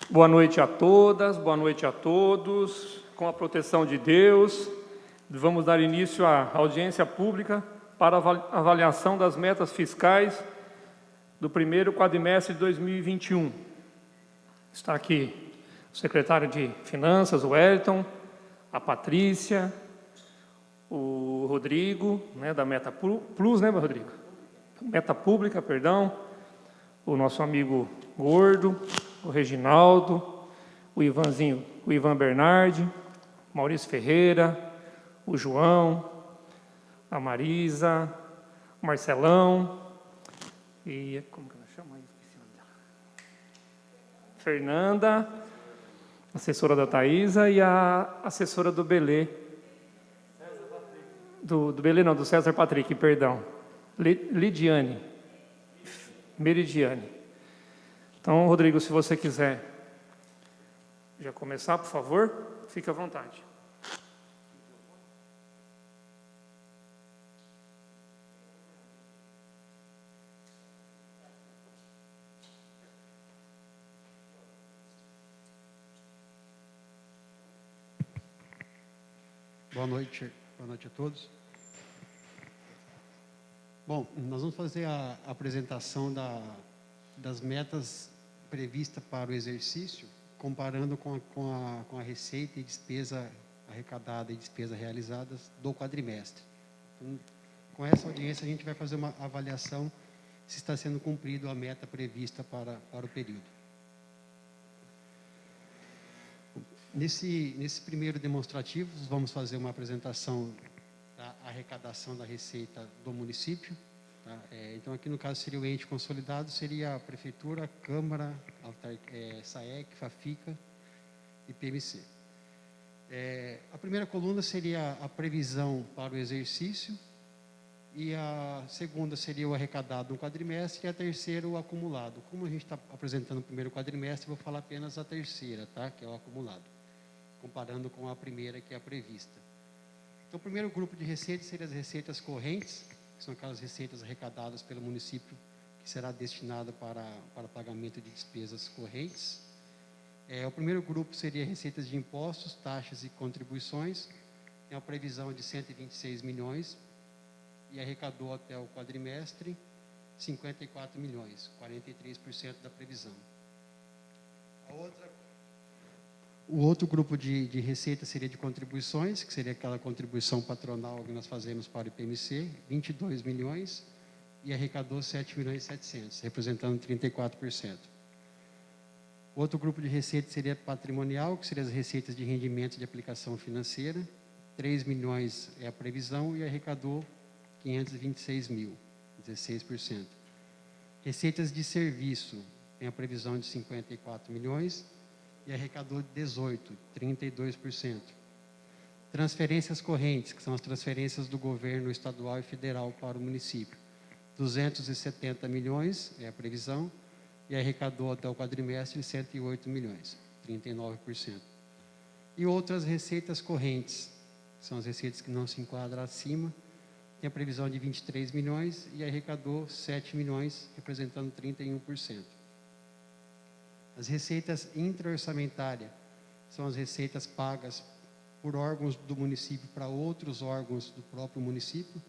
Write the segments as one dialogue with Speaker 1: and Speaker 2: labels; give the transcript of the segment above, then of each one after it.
Speaker 1: Boa noite a todas, boa noite a todos. Com a proteção de Deus, vamos dar início à audiência pública para a avaliação das metas fiscais do primeiro quadrimestre de 2021. Está aqui o secretário de Finanças, o Wellington, a Patrícia, o Rodrigo, da Meta Plus, né, Rodrigo? Meta Pública, perdão, o nosso amigo Gordo, o Reginaldo, o Ivanzinho, o Ivan Bernardi, Maurício Ferreira, o João, a Marisa, o Marcelão e como que ela chama? Esqueci o nome dela. Fernanda, assessora da Thaisa, e a assessora do Belê. Do Belê não, do César Patrick, perdão. Lidiane. Meridiane. Então, Rodrigo, se você quiser já começar, por favor, fique à vontade.
Speaker 2: Boa noite a todos. Bom, nós vamos fazer a apresentação das metas previstas para o exercício, comparando com a receita e despesa arrecadada e despesa realizadas do quadrimestre. Então, com essa audiência, a gente vai fazer uma avaliação se está sendo cumprido a meta prevista para o período. Nesse primeiro demonstrativo, vamos fazer uma apresentação da arrecadação da receita do município. Tá? Então, aqui no caso seria o ente consolidado, seria a Prefeitura, a Câmara, SAEC, FAFICA e PMC. A primeira coluna seria a previsão para o exercício, e a segunda seria o arrecadado no quadrimestre, e a terceira o acumulado. Como a gente está apresentando o primeiro quadrimestre, vou falar apenas a terceira, tá? Que é o acumulado, comparando com a primeira, que é a prevista. Então, o primeiro grupo de receitas seria as receitas correntes, que são aquelas receitas arrecadadas pelo município, que será destinada para pagamento de despesas correntes. O primeiro grupo seria receitas de impostos, taxas e contribuições, tem uma previsão de 126 milhões, e arrecadou até o quadrimestre 54 milhões, 43% da previsão. O outro grupo de receita seria de contribuições, que seria aquela contribuição patronal que nós fazemos para o IPMC, 22 milhões, e arrecadou 7 milhões e 700, representando 34%. O outro grupo de receita seria patrimonial, que seria as receitas de rendimento de aplicação financeira, 3 milhões é a previsão, e arrecadou 526 mil, 16%. Receitas de serviço, tem a previsão de 54 milhões, e arrecadou 18, 32%. Transferências correntes, que são as transferências do governo estadual e federal para o município, 270 milhões é a previsão, e arrecadou até o quadrimestre 108 milhões, 39%. E outras receitas correntes, que são as receitas que não se enquadram acima, tem a previsão de 23 milhões e arrecadou 7 milhões, representando 31%. As receitas intra-orçamentárias são as receitas pagas por órgãos do município para outros órgãos do próprio município.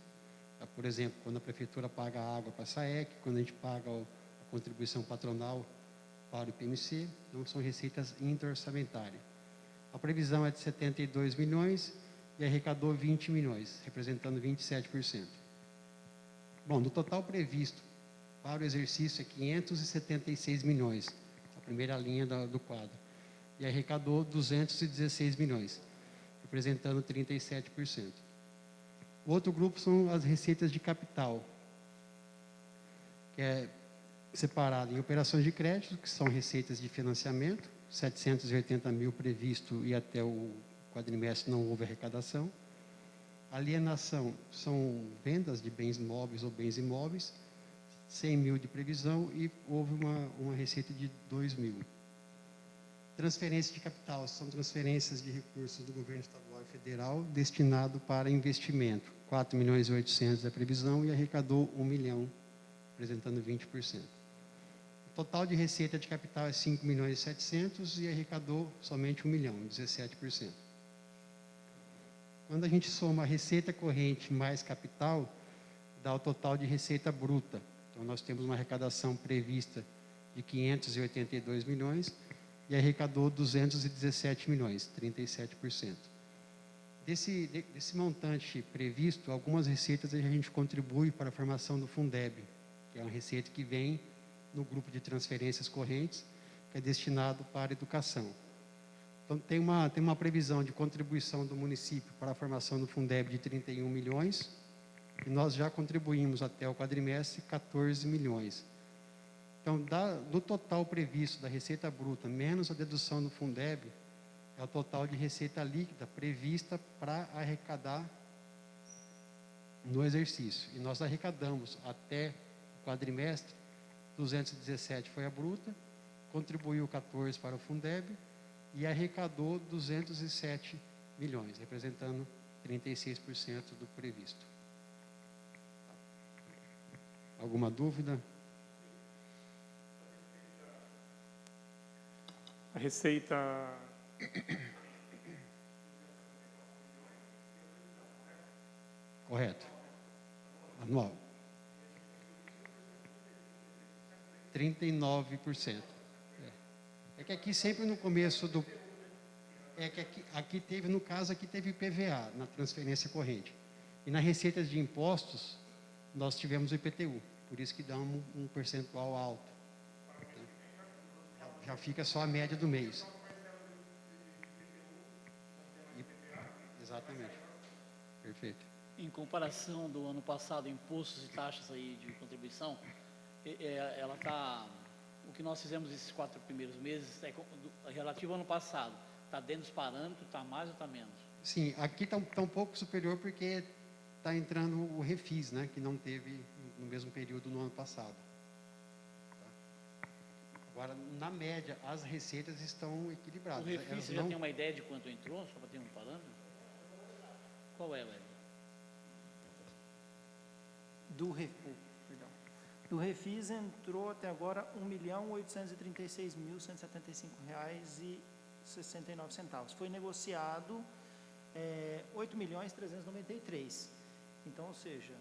Speaker 2: Por exemplo, quando a prefeitura paga a água para a SAEC, quando a gente paga a contribuição patronal para o IPMC, então são receitas intra-orçamentárias. A previsão é de 72 milhões e arrecadou 20 milhões, representando 27%. Bom, no total previsto para o exercício é 576 milhões, a primeira linha do quadro, e arrecadou 216 milhões, representando 37%. O outro grupo são as receitas de capital, que é separado em operações de crédito, que são receitas de financiamento, 780 mil previsto e até o quadrimestre não houve arrecadação. Alienação são vendas de bens móveis ou bens imóveis, 100 mil de previsão e houve uma receita de 2 mil. Transferência de capital são transferências de recursos do governo estadual e federal destinado para investimento, 4 milhões e 800 da previsão e arrecadou 1 milhão, representando 20%. total de receita de capital é 5 milhões e 700 e arrecadou somente 1 milhão, 17%. Quando a gente soma a receita corrente mais capital, dá o total de receita bruta. Então, nós temos uma arrecadação prevista de 582 milhões e arrecadou 217 milhões, 37%. Desse montante previsto, algumas receitas a gente contribui para a formação do Fundeb, que é uma receita que vem no grupo de transferências correntes, que é destinado para a educação. Então, tem uma previsão de contribuição do município para a formação do Fundeb de 31 milhões, e nós já contribuímos até o quadrimestre 14 milhões. Então, do total previsto da receita bruta, menos a dedução do Fundeb, é o total de receita líquida prevista para arrecadar no exercício. E nós arrecadamos até o quadrimestre, 217 foi a bruta, contribuiu 14 para o Fundeb e arrecadou 207 milhões, representando 36% do previsto. Alguma dúvida?
Speaker 1: A receita...
Speaker 2: Correto. Anual. 39%. É que aqui sempre no começo do... É que aqui teve, no caso, aqui teve PVA, na transferência corrente. E na receita de impostos, nós tivemos o IPTU. Por isso que dá um percentual alto. Já fica só a média do mês. Exatamente. Perfeito.
Speaker 3: Em comparação do ano passado, impostos e taxas aí de contribuição, ela está... O que nós fizemos esses 4 primeiros meses é relativo ao ano passado. Está dentro dos parâmetros, está mais ou está menos?
Speaker 2: Sim, aqui está um pouco superior porque está entrando o refis, né, que não teve no mesmo período no ano passado. Agora, na média, as receitas estão equilibradas.
Speaker 3: O refis, você já tem uma ideia de quanto entrou, só para ter um parâmetro? Qual é, Léo?
Speaker 4: Do refis entrou até agora R$ 1.836.175,69. Foi negociado R$ 8.393. Então, ou seja,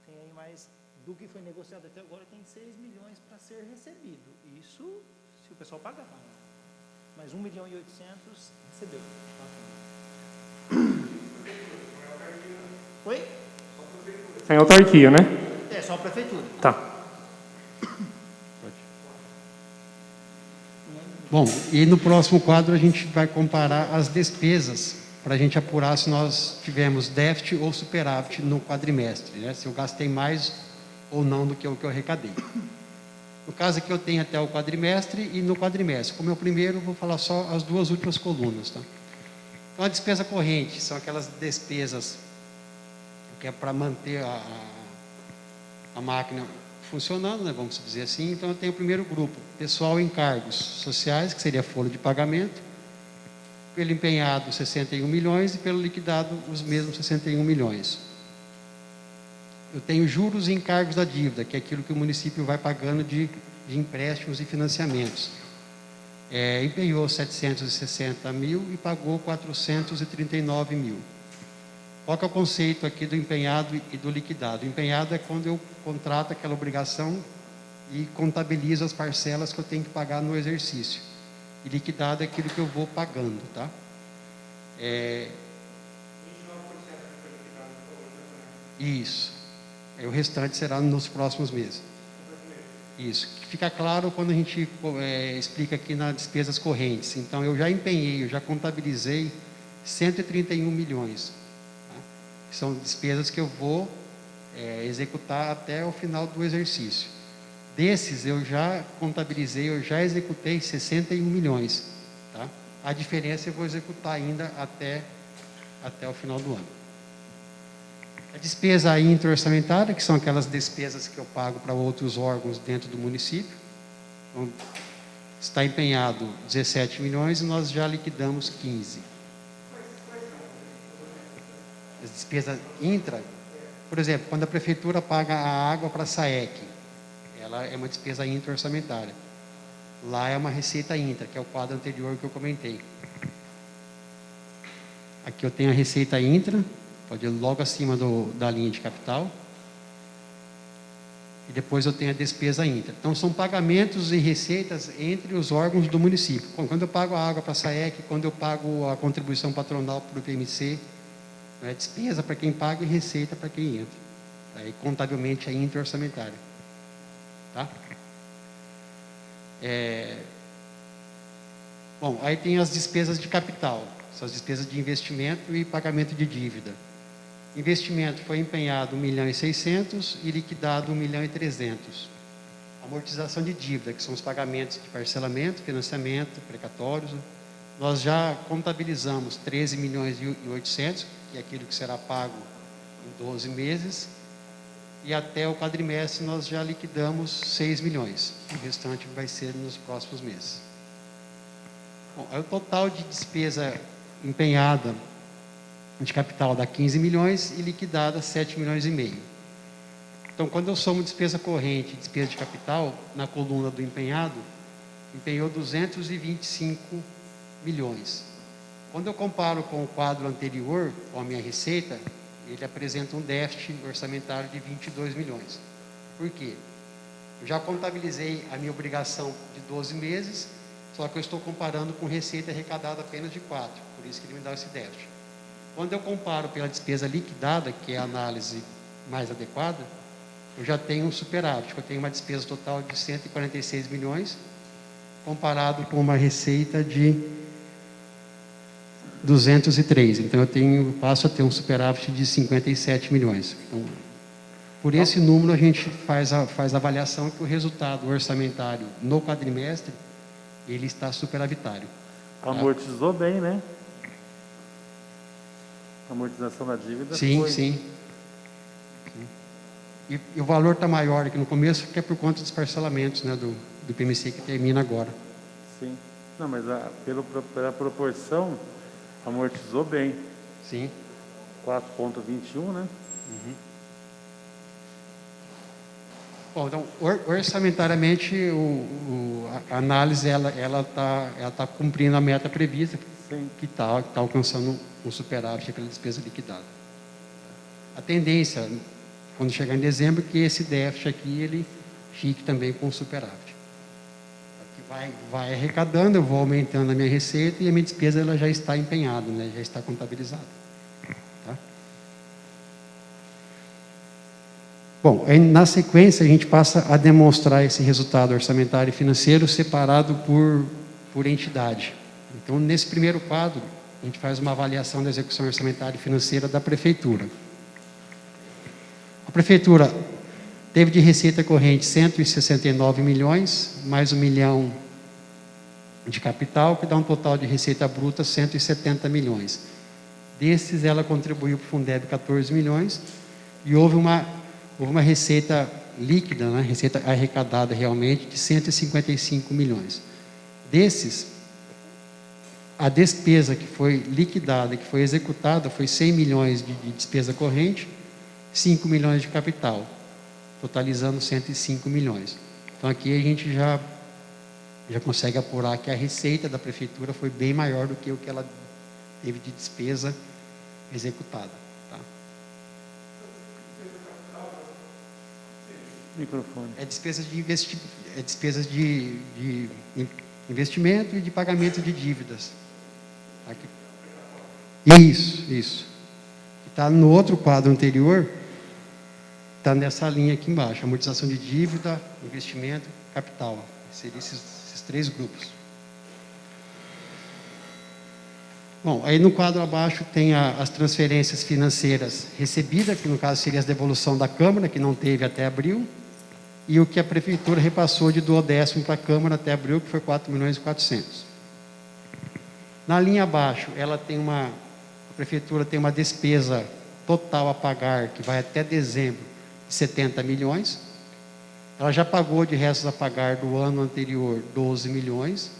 Speaker 4: tem aí mais do que foi negociado até agora, tem 6 milhões para ser recebido. Isso se o pessoal pagar. Mas 1.800.000 recebeu. Oi?
Speaker 1: É autarquia, né?
Speaker 4: É só a prefeitura.
Speaker 1: Tá.
Speaker 2: Bom, e no próximo quadro a gente vai comparar as despesas para a gente apurar se nós tivemos déficit ou superávit no quadrimestre, né? Se eu gastei mais ou não do que eu arrecadei. No caso aqui eu tenho até o quadrimestre e no quadrimestre. Como é o primeiro, vou falar só as 2 últimas colunas, tá? Então a despesa corrente são aquelas despesas que é para manter a máquina funcionando, né, vamos dizer assim. Então eu tenho o primeiro grupo, pessoal em cargos sociais, que seria a folha de pagamento, pelo empenhado 61 milhões e pelo liquidado os mesmos 61 milhões. Eu tenho juros e encargos da dívida, que é aquilo que o município vai pagando de empréstimos e financiamentos. Empenhou 760 mil e pagou 439 mil. Qual que é o conceito aqui do empenhado e do liquidado? O empenhado é quando eu contrato aquela obrigação e contabilizo as parcelas que eu tenho que pagar no exercício. E liquidado é aquilo que eu vou pagando, tá? Isso. O restante será nos próximos meses. Isso. Fica claro quando a gente explica aqui nas despesas correntes. Então, eu já empenhei, eu já contabilizei 131 milhões. São despesas que eu vou executar até o final do exercício. Desses, eu já contabilizei, eu já executei 61 milhões. Tá? A diferença eu vou executar ainda até o final do ano. A despesa intra-orçamentária, que são aquelas despesas que eu pago para outros órgãos dentro do município. Então, está empenhado 17 milhões e nós já liquidamos 15. As despesas intra, por exemplo, quando a prefeitura paga a água para a SAEC, ela é uma despesa intra-orçamentária. Lá é uma receita intra, que é o quadro anterior que eu comentei. Aqui eu tenho a receita intra, pode ir logo acima da linha de capital. E depois eu tenho a despesa intra. Então, são pagamentos e receitas entre os órgãos do município. Quando eu pago a água para a SAEC, quando eu pago a contribuição patronal para o PMC, é despesa para quem paga e receita para quem entra. Aí, contabilmente, é intra-orçamentário. Tá? Bom, aí tem as despesas de capital. São as despesas de investimento e pagamento de dívida. Investimento foi empenhado 1.600.000 e liquidado 1.300.000. Amortização de dívida, que são os pagamentos de parcelamento, financiamento, precatórios. Nós já contabilizamos 13.800.000, que é aquilo que será pago em 12 meses. E até o quadrimestre nós já liquidamos 6 milhões. O restante vai ser nos próximos meses. Bom, aí o total de despesa empenhada de capital dá 15 milhões e liquidada 7 milhões e meio. Então, quando eu somo despesa corrente e despesa de capital, na coluna do empenhado, empenhou 225 milhões. Quando eu comparo com o quadro anterior, com a minha receita, ele apresenta um déficit orçamentário de 22 milhões. Por quê? Eu já contabilizei a minha obrigação de 12 meses, só que eu estou comparando com receita arrecadada apenas de 4, por isso que ele me dá esse déficit. Quando eu comparo pela despesa liquidada, que é a análise mais adequada, eu já tenho um superávit. Eu tenho uma despesa total de 146 milhões, comparado com uma receita de 203. Então, eu passo a ter um superávit de 57 milhões. Então, por esse número, a gente faz a avaliação que o resultado orçamentário no quadrimestre, ele está superavitário.
Speaker 5: Amortizou bem, né? A amortização da dívida
Speaker 2: sim,
Speaker 5: foi...
Speaker 2: Sim. E o valor está maior aqui no começo, que é por conta dos parcelamentos, né, do PMC que termina agora.
Speaker 5: Sim. Não, mas pela proporção, amortizou bem.
Speaker 2: Sim.
Speaker 5: 4,21, né?
Speaker 2: Bom, então, orçamentariamente, a análise ela tá cumprindo a meta prevista,
Speaker 5: Sim.
Speaker 2: que está alcançando um superávit pela despesa liquidada. A tendência, quando chegar em dezembro, é que esse déficit aqui ele fique também com superávit. Vai arrecadando, eu vou aumentando a minha receita e a minha despesa ela já está empenhada, né? Já está contabilizada. Tá? Bom, aí, na sequência a gente passa a demonstrar esse resultado orçamentário e financeiro separado por entidade. Então, nesse primeiro quadro, a gente faz uma avaliação da execução orçamentária e financeira da Prefeitura. A Prefeitura teve de receita corrente 169 milhões, mais 1 milhão de capital, que dá um total de receita bruta 170 milhões. Desses, ela contribuiu para o Fundeb 14 milhões e houve uma receita líquida, né, receita arrecadada realmente, de 155 milhões. Desses, a despesa que foi liquidada, que foi executada, foi 100 milhões de despesa corrente, 5 milhões de capital, totalizando 105 milhões. Então, aqui a gente já consegue apurar que a receita da Prefeitura foi bem maior do que o que ela teve de despesa executada. Tá?
Speaker 5: Microfone.
Speaker 2: É despesas de investimento e de pagamento de dívidas. Aqui. Isso. Está no outro quadro anterior, está nessa linha aqui embaixo, amortização de dívida, investimento, capital. Seriam esses 3 grupos. Bom, aí no quadro abaixo tem as transferências financeiras recebidas, que no caso seria a devolução da Câmara, que não teve até abril, e o que a Prefeitura repassou de duodécimo para a Câmara até abril, que foi 4.400.000. Na linha abaixo, a Prefeitura tem uma despesa total a pagar, que vai até dezembro, de 70 milhões. Ela já pagou de restos a pagar do ano anterior 12 milhões.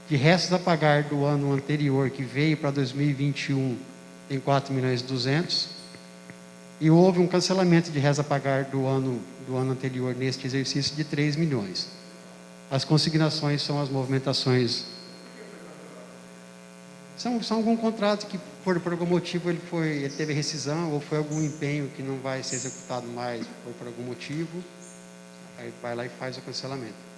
Speaker 2: De restos a pagar do ano anterior, que veio para 2021, tem 4.200.000. E houve um cancelamento de réis a pagar do ano anterior neste exercício de 3 milhões. As consignações são as movimentações. São algum contrato que, por algum motivo, ele teve rescisão, ou foi algum empenho que não vai ser executado mais, por algum motivo, aí vai lá e faz o cancelamento.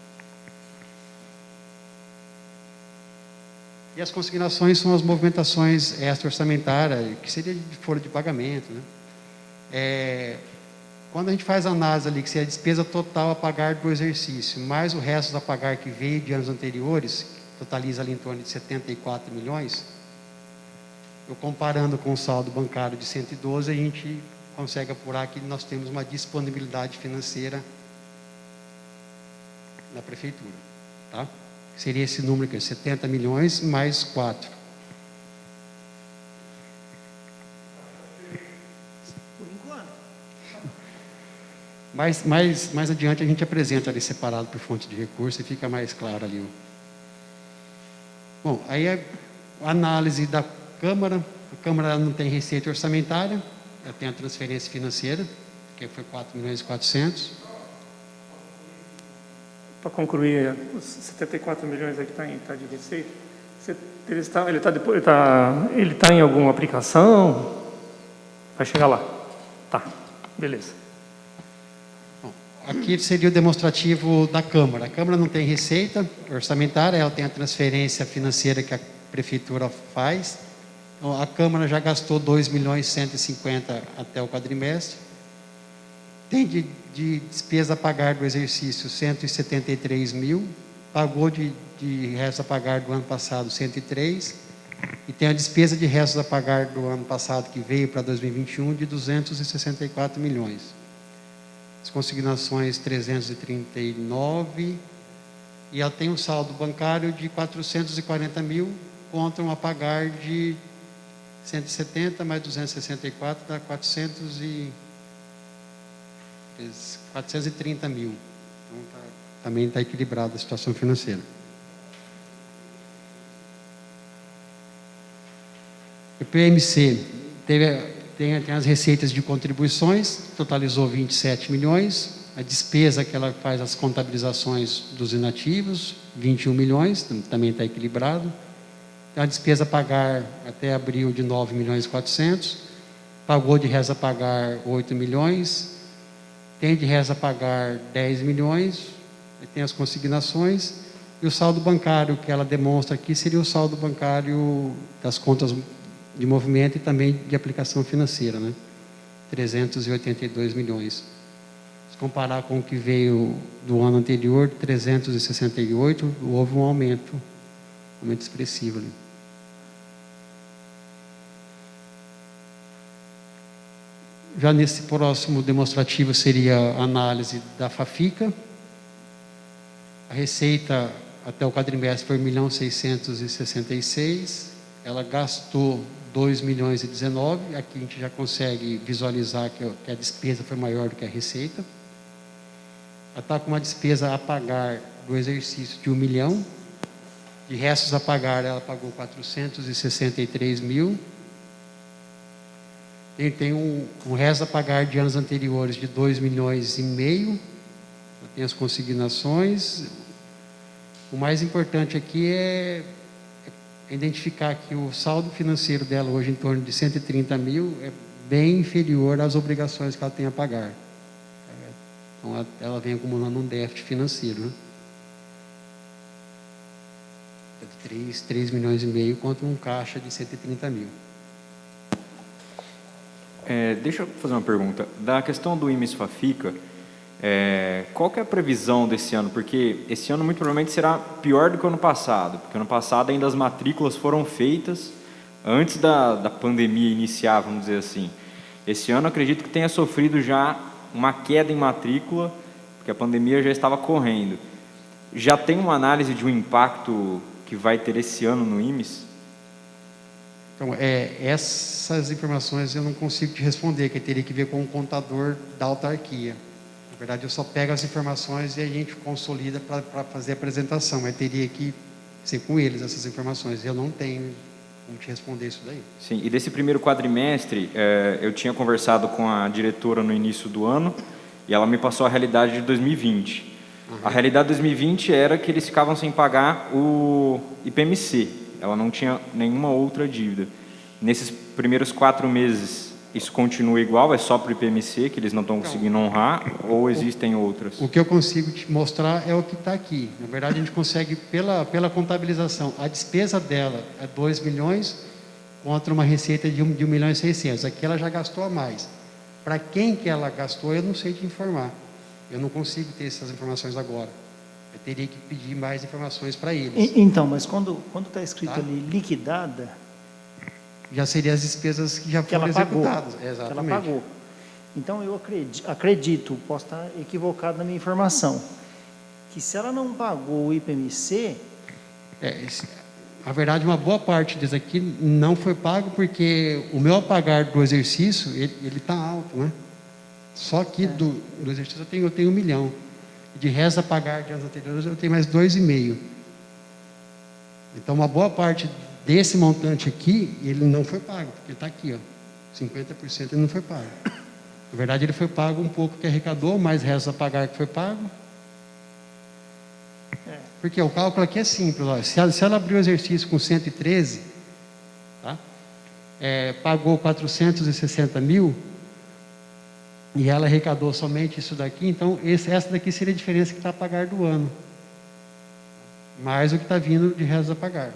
Speaker 2: E as consignações são as movimentações extra-orçamentárias, que seria de folha de pagamento, né? Quando a gente faz a análise ali, que seria a despesa total a pagar do exercício, mais o resto a pagar que veio de anos anteriores, totaliza ali em torno de 74 milhões, eu comparando com o saldo bancário de 112, a gente consegue apurar que nós temos uma disponibilidade financeira na prefeitura, tá? Seria esse número aqui, 70 milhões mais 4.
Speaker 4: Por enquanto.
Speaker 2: Mais adiante a gente apresenta ali separado por fonte de recurso e fica mais claro ali. Bom, aí a análise da Câmara. A Câmara não tem receita orçamentária, ela tem a transferência financeira, que foi 4 milhões e 400.
Speaker 1: Para concluir, os 74 milhões aí que está de receita, ele está em alguma aplicação? Vai chegar lá. Tá, beleza.
Speaker 2: Bom, aqui seria o demonstrativo da Câmara. A Câmara não tem receita orçamentária, ela tem a transferência financeira que a Prefeitura faz. Então, a Câmara já gastou 2 milhões e 150 até o quadrimestre. Tem de despesa a pagar do exercício 173 mil, pagou de restos a pagar do ano passado 103, e tem a despesa de restos a pagar do ano passado que veio para 2021 de 264 milhões. As consignações 339, e ela tem um saldo bancário de 440 mil contra um a pagar de 170 mais 264 dá 430 mil. Então, também está equilibrada a situação financeira. O PMC tem as receitas de contribuições, totalizou 27 milhões. A despesa que ela faz as contabilizações dos inativos, 21 milhões, também está equilibrado. A despesa a pagar até abril de 9 milhões e 400. Pagou de reza a pagar 8 milhões. Tem de reza a pagar 10 milhões, tem as consignações, e o saldo bancário que ela demonstra aqui seria o saldo bancário das contas de movimento e também de aplicação financeira, né? 382 milhões. Se comparar com o que veio do ano anterior, 368, houve um aumento expressivo ali. Já nesse próximo demonstrativo seria a análise da FAFICA. A receita até o quadrimestre foi 1.666.000. Ela gastou 2 milhões e 19. Aqui a gente já consegue visualizar que a despesa foi maior do que a receita. Ela está com uma despesa a pagar do exercício de 1 milhão. De restos a pagar, ela pagou 463 mil. Tem um resto a pagar de anos anteriores de 2 milhões e meio. Tem as consignações. O mais importante aqui é identificar que o saldo financeiro dela hoje em torno de 130 mil é bem inferior às obrigações que ela tem a pagar. Então ela vem acumulando um déficit financeiro, né? De 3 milhões e meio contra um caixa de 130 mil.
Speaker 6: Deixa eu fazer uma pergunta. Da questão do IMES-FAFICA, qual que é a previsão desse ano? Porque esse ano muito provavelmente será pior do que o ano passado, porque ano passado ainda as matrículas foram feitas antes da pandemia iniciar, vamos dizer assim. Esse ano acredito que tenha sofrido já uma queda em matrícula, porque a pandemia já estava correndo. Já tem uma análise de um impacto que vai ter esse ano no IMES?
Speaker 2: Então, essas informações eu não consigo te responder, que teria que ver com o contador da autarquia. Na verdade, eu só pego as informações e a gente consolida para fazer a apresentação, mas teria que ser com eles essas informações. Eu não tenho como te responder isso daí.
Speaker 6: Sim, e desse primeiro quadrimestre, eu tinha conversado com a diretora no início do ano e ela me passou a realidade de 2020. A realidade de 2020 era que eles ficavam sem pagar o IPMC, ela não tinha nenhuma outra dívida. Nesses primeiros 4 meses, isso continua igual, é só para o IPMC que eles não estão conseguindo honrar, ou existem outras?
Speaker 2: O que eu consigo te mostrar é o que está aqui. Na verdade, a gente consegue, pela contabilização, a despesa dela é 2 milhões contra uma receita de 1 milhão e 600. Aqui ela já gastou a mais. Para quem que ela gastou, eu não sei te informar. Eu não consigo ter essas informações agora. Eu teria que pedir mais informações para eles.
Speaker 4: Então, mas quando está escrito
Speaker 2: Tá.
Speaker 4: ali liquidada,
Speaker 2: Já seriam as despesas que já
Speaker 4: que ela
Speaker 2: foram
Speaker 4: pagou.
Speaker 2: executadas.
Speaker 4: Que ela
Speaker 2: Exatamente.
Speaker 4: pagou. Então, eu acredito, posso estar equivocado na minha informação, que se ela não pagou o IPMC,
Speaker 2: Na verdade, uma boa parte disso aqui não foi pago porque o meu apagar do exercício, ele está alto, né? Só aqui do exercício eu tenho 1 milhão. De resto, a pagar de anos anteriores, eu tenho mais 2,5. Então, uma boa parte desse montante aqui, ele não foi pago, porque está aqui, ó. 50% ele não foi pago. Na verdade, ele foi pago um pouco que arrecadou, mais resto a pagar que foi pago. Porque o cálculo aqui é simples, ó. Se ela abriu o exercício com 113, tá? Pagou 460 mil, e ela arrecadou somente isso daqui, então essa daqui seria a diferença que está a pagar do ano. Mais o que está vindo de resto a pagar.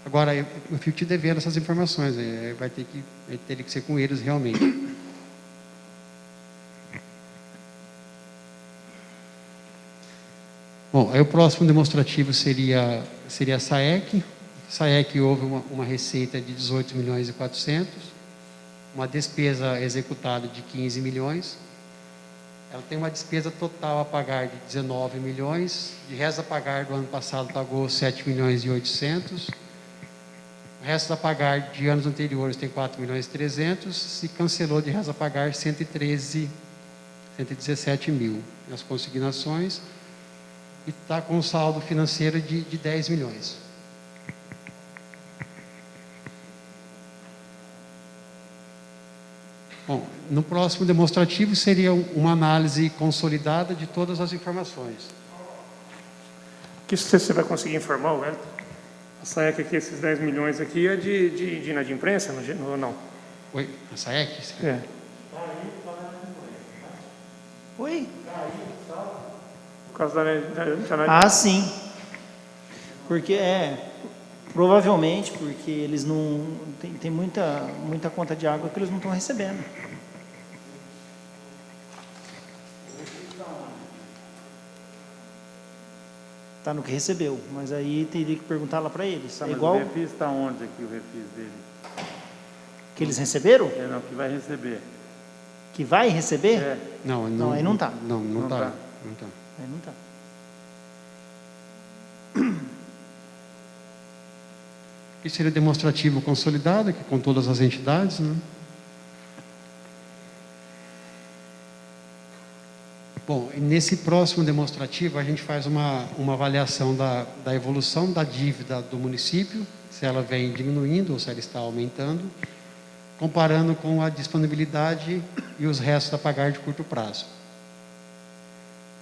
Speaker 2: Agora, eu fico te devendo essas informações, teria que ser com eles realmente. Bom, aí o próximo demonstrativo seria a SAEC. SAEC houve uma receita de 18 milhões e 400, uma despesa executada de 15 milhões. Ela tem uma despesa total a pagar de 19 milhões, de resto a pagar do ano passado pagou 7 milhões e 800, o resto a pagar de anos anteriores tem 4 milhões e 300, se cancelou de resto a pagar 117 mil nas consignações, e está com um saldo financeiro de 10 milhões. Bom, no próximo demonstrativo seria uma análise consolidada de todas as informações.
Speaker 1: Que você vai conseguir informar, Wellington? A SAEC aqui, esses 10 milhões aqui, é de inadimplência ou não?
Speaker 2: Oi, a SAEC?
Speaker 1: É.
Speaker 4: oi?
Speaker 1: Por causa da
Speaker 4: Sim. Porque provavelmente porque eles não tem muita conta de água que eles não estão recebendo. Está no que recebeu, mas aí teria que perguntar lá para eles.
Speaker 5: Tá,
Speaker 4: É
Speaker 5: mas
Speaker 4: igual
Speaker 5: o refis está onde aqui, o refis dele?
Speaker 4: que eles receberam?
Speaker 5: Não, que vai receber.
Speaker 4: Que vai receber?
Speaker 2: Não,
Speaker 4: aí não está.
Speaker 2: Não
Speaker 5: Não
Speaker 2: está.
Speaker 5: tá.
Speaker 2: Não tá.
Speaker 4: Aí não está.
Speaker 2: Aqui seria demonstrativo consolidado, que com todas as entidades, né? Bom, e nesse próximo demonstrativo a gente faz uma avaliação da evolução da dívida do município, se ela vem diminuindo ou se ela está aumentando, comparando com a disponibilidade e os restos a pagar de curto prazo.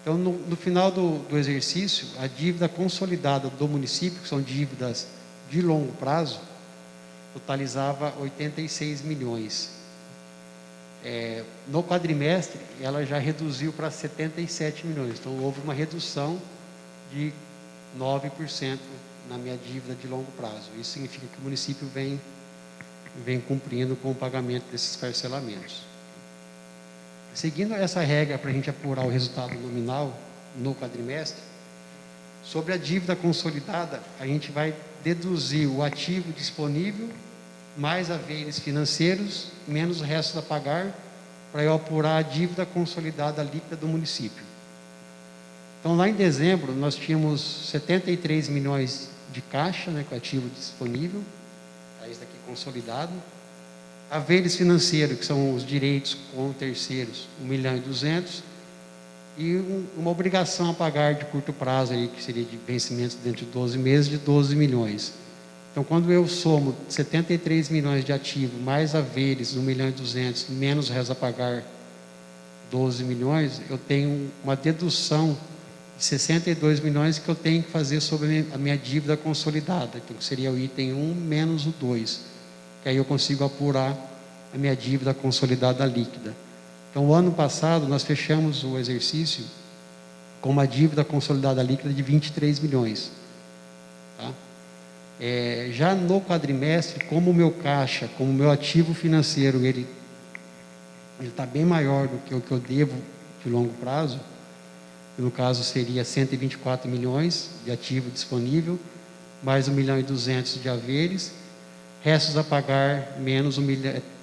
Speaker 2: Então, no final do exercício, a dívida consolidada do município, que são dívidas de longo prazo, totalizava 86 milhões. No quadrimestre, ela já reduziu para 77 milhões. Então, houve uma redução de 9% na minha dívida de longo prazo. Isso significa que o município vem cumprindo com o pagamento desses parcelamentos. Seguindo essa regra para a gente apurar o resultado nominal no quadrimestre, sobre a dívida consolidada, a gente vai deduzir o ativo disponível mais haveres financeiros, menos o resto a pagar, para eu apurar a dívida consolidada líquida do município. Então, lá em dezembro, nós tínhamos 73 milhões de caixa, né, com ativo disponível, isso daqui consolidado. Haveres financeiros, que são os direitos com terceiros, 1 milhão e 200, e uma obrigação a pagar de curto prazo, aí, que seria de vencimentos dentro de 12 meses, de 12 milhões. Então, quando eu somo 73 milhões de ativo, mais haveres, 1 milhão e 200, menos réis a pagar, 12 milhões, eu tenho uma dedução de 62 milhões que eu tenho que fazer sobre a minha dívida consolidada. Então, que seria o item 1 menos o 2. Que aí eu consigo apurar a minha dívida consolidada líquida. Então, o ano passado, nós fechamos o exercício com uma dívida consolidada líquida de 23 milhões. Tá? Já no quadrimestre, como o meu caixa, como o meu ativo financeiro, ele está bem maior do que o que eu devo de longo prazo, que no caso seria 124 milhões de ativo disponível, mais 1 milhão e 200 de haveres, restos a pagar menos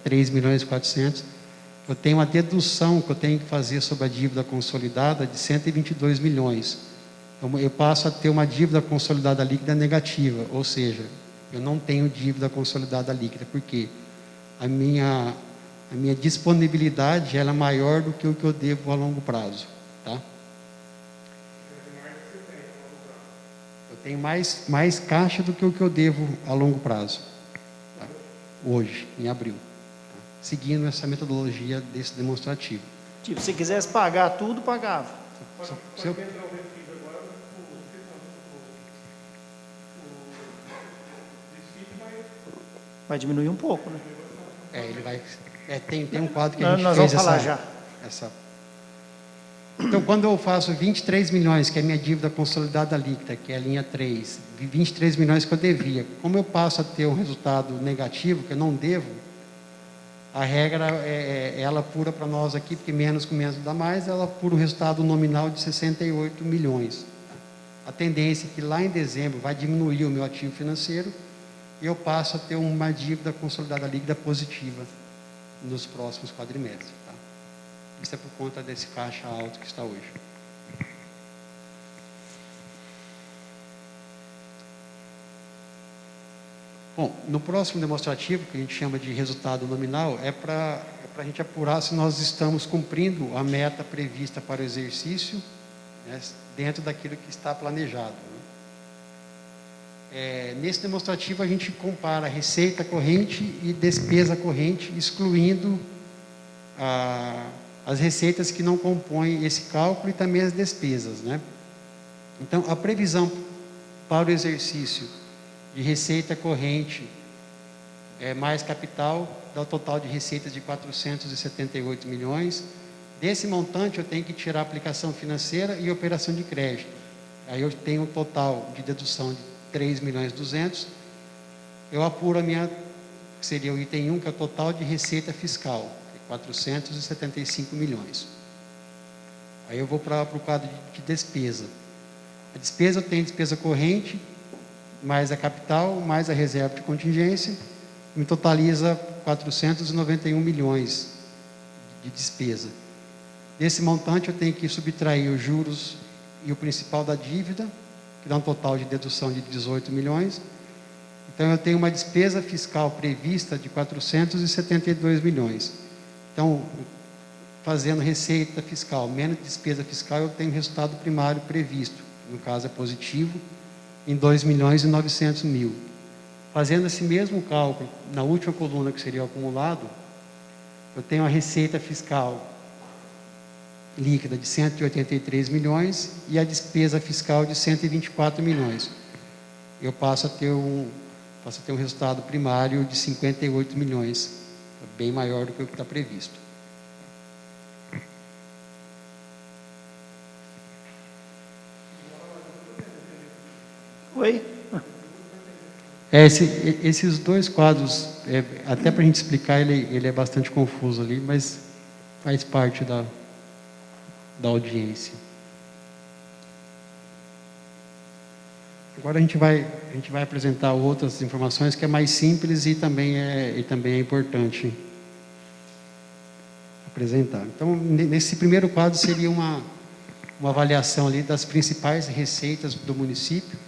Speaker 2: 3 milhões e 400. Eu tenho uma dedução que eu tenho que fazer sobre a dívida consolidada de 122 milhões. Então, eu passo a ter uma dívida consolidada líquida negativa, ou seja, eu não tenho dívida consolidada líquida, porque a minha disponibilidade ela é maior do que o que eu devo a longo prazo. Tá? Eu tenho mais caixa do que o que eu devo a longo prazo. Tá? Hoje, em abril. Tá? Seguindo essa metodologia desse demonstrativo.
Speaker 4: Tipo, se quisesse pagar tudo, pagava.
Speaker 2: Se eu-
Speaker 4: Vai diminuir um pouco, né?
Speaker 2: ele vai... tem um quadro que a gente
Speaker 4: Nós
Speaker 2: fez
Speaker 4: vamos falar
Speaker 2: essa...
Speaker 4: já.
Speaker 2: Então, quando eu faço 23 milhões, que é a minha dívida consolidada líquida, que é a linha 3, 23 milhões que eu devia, como eu passo a ter um resultado negativo, que eu não devo, a regra ela apura para nós aqui, porque menos com menos dá mais, ela apura um resultado nominal de 68 milhões. A tendência é que lá em dezembro vai diminuir o meu ativo financeiro e eu passo a ter uma dívida consolidada líquida positiva nos próximos quadrimestres. Tá? Isso é por conta desse caixa alto que está hoje. Bom, no próximo demonstrativo, que a gente chama de resultado nominal, é para a gente apurar se nós estamos cumprindo a meta prevista para o exercício, né, dentro daquilo que está planejado. Né? Nesse demonstrativo, a gente compara receita corrente e despesa corrente, excluindo as receitas que não compõem esse cálculo e também as despesas. Né? Então, a previsão para o exercício de receita corrente mais capital, dá o total de receitas de 478 milhões. Desse montante, eu tenho que tirar a aplicação financeira e operação de crédito. Aí eu tenho um total de dedução de 3 milhões e 200. Eu apuro a minha, que seria o item 1, que é o total de receita fiscal, que é 475 milhões. Aí eu vou para o quadro de despesa. A despesa, eu tenho despesa corrente, mais a capital, mais a reserva de contingência, me totaliza 491 milhões de despesa. Desse montante, eu tenho que subtrair os juros e o principal da dívida, que dá um total de dedução de 18 milhões. Então, eu tenho uma despesa fiscal prevista de 472 milhões. Então, fazendo receita fiscal menos despesa fiscal, eu tenho resultado primário previsto, no caso é positivo, em 2 milhões e 900 mil. Fazendo esse mesmo cálculo, na última coluna, que seria o acumulado, eu tenho a receita fiscal líquida de 183 milhões e a despesa fiscal de 124 milhões. Eu passo a ter um resultado primário de 58 milhões, bem maior do que o que está previsto.
Speaker 4: Oi?
Speaker 2: Esses dois quadros, até para a gente explicar, ele é bastante confuso ali, mas faz parte da audiência. Agora a gente vai apresentar outras informações que é mais simples e também é importante apresentar. Então, nesse primeiro quadro seria uma avaliação ali das principais receitas do município,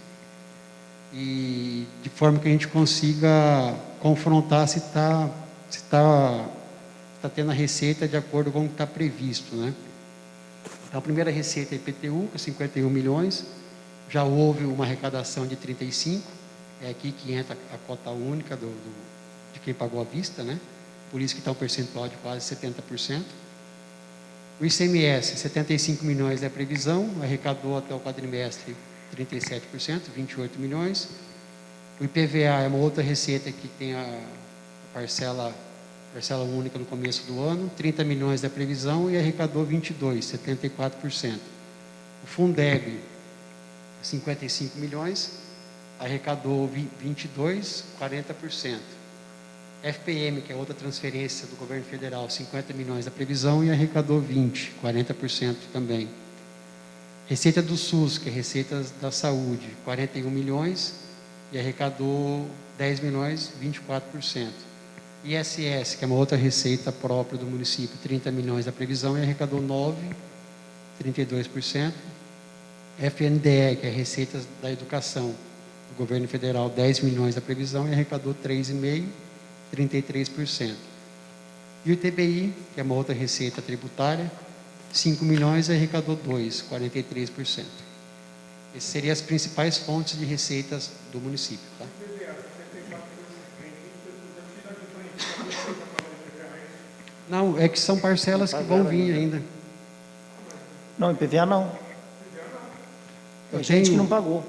Speaker 2: e de forma que a gente consiga confrontar se está tendo a receita de acordo com o que está previsto, né? Então, a primeira receita é IPTU, com 51 milhões. Já houve uma arrecadação de 35. É aqui que entra a cota única de quem pagou à vista, né? Por isso que está um percentual de quase 70%. O ICMS, 75 milhões é a previsão, arrecadou até o quadrimestre 37%, 28 milhões. O IPVA é uma outra receita que tem a parcela única no começo do ano, 30 milhões da previsão e arrecadou 22, 74%. O Fundeb, 55 milhões, arrecadou 22, 40%. FPM, que é outra transferência do governo federal, 50 milhões da previsão e arrecadou 20, 40% também. Receita do SUS, que é receita da saúde, 41 milhões e arrecadou 10 milhões, 24%. ISS, que é uma outra receita própria do município, 30 milhões da previsão e arrecadou 9, 32%. FNDE, que é receita da educação do governo federal, 10 milhões da previsão e arrecadou 3,5%, 33%. E o ITBI, que é uma outra receita tributária, 5 milhões e arrecadou 2, 43%. Essas seriam as principais fontes de receitas do município. Tá? Não, é que são parcelas que vão vir ainda.
Speaker 4: Não, IPVA não. Tem gente que não pagou.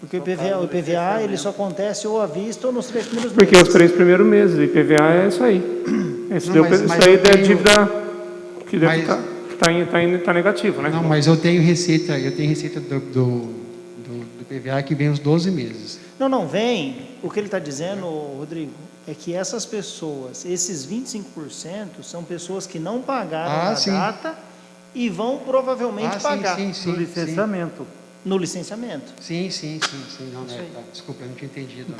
Speaker 4: Porque o IPVA ele só acontece ou à vista ou nos 3 primeiros meses.
Speaker 1: Porque os 3 primeiros meses, o IPVA é isso aí. Isso aí é dívida que deve tá negativo, né?
Speaker 2: Não, mas eu tenho receita do IPVA que vem os 12 meses.
Speaker 4: Não, vem. O que ele está dizendo, Rodrigo, é que essas pessoas, esses 25%, são pessoas que não pagaram na data e vão provavelmente pagar.
Speaker 5: No licenciamento.
Speaker 4: No licenciamento.
Speaker 2: Sim. Não, desculpa, eu não tinha entendido.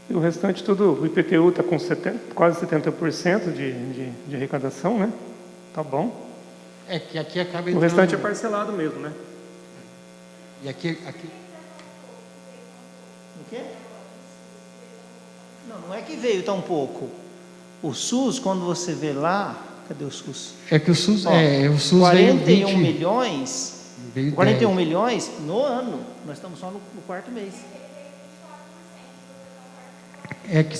Speaker 1: E o restante tudo, o IPTU está com quase 70% de arrecadação, né? Tá bom.
Speaker 2: É que aqui acaba
Speaker 1: entrando... O restante é parcelado mesmo, né?
Speaker 2: E aqui...
Speaker 4: O quê? Não é que veio tão pouco. O SUS, quando você vê lá... Cadê o SUS?
Speaker 2: É que o SUS... o SUS
Speaker 4: 41 milhões... 41
Speaker 2: 10.
Speaker 4: milhões no ano. Nós estamos só no 4º mês.
Speaker 2: É que